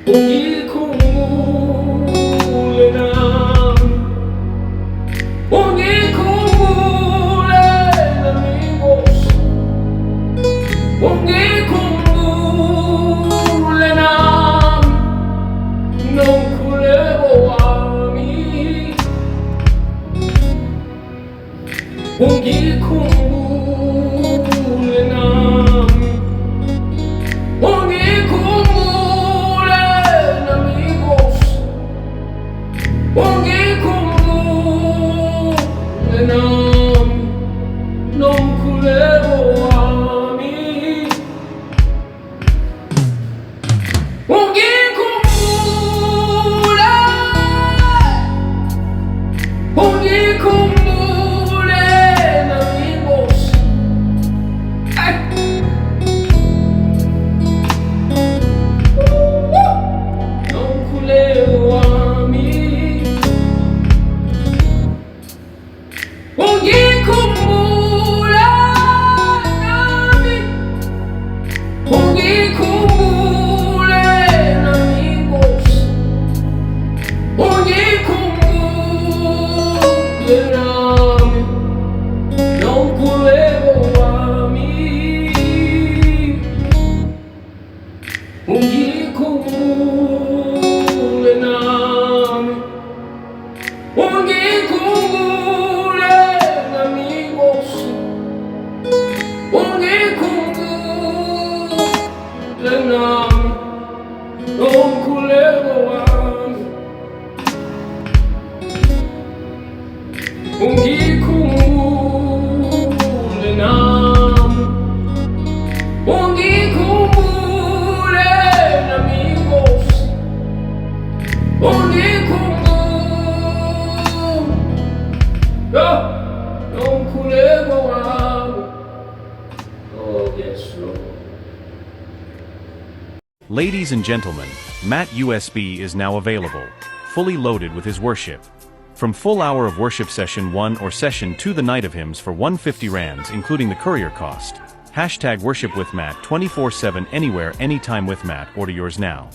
ungikhumbule nami, ungikhumbule nami Nkosi, ungikhumbule nami nomkhuleko wami, ungikhumbule nami, ungikhumbule nami Nkosi, ungikhumbule nami nomkhuleko wami, ungikhumbule, ungikhumbule nami Nkosi. Nomkhuleko wami, ungikhumbule nami, ungikhumbule nami Nkosi, ungikhumbule nami nomkhuleko wami, ungikhumbule nami, ungikhumbule nami Nkosi, ungikhumbule nami nomkhuleko wami, ungikhumbule nami, ungikhumbule nami Nkosi, ungikhumbule nomkhuleko wami. Oh yes, Lord. Ladies and gentlemen, Matt USB is now available, fully loaded with his worship. From full hour of worship session 1 or session 2 the night of hymns for 150 rands including the courier cost. Hashtag worship with Matt 24/7 anywhere anytime with Matt. Order yours now.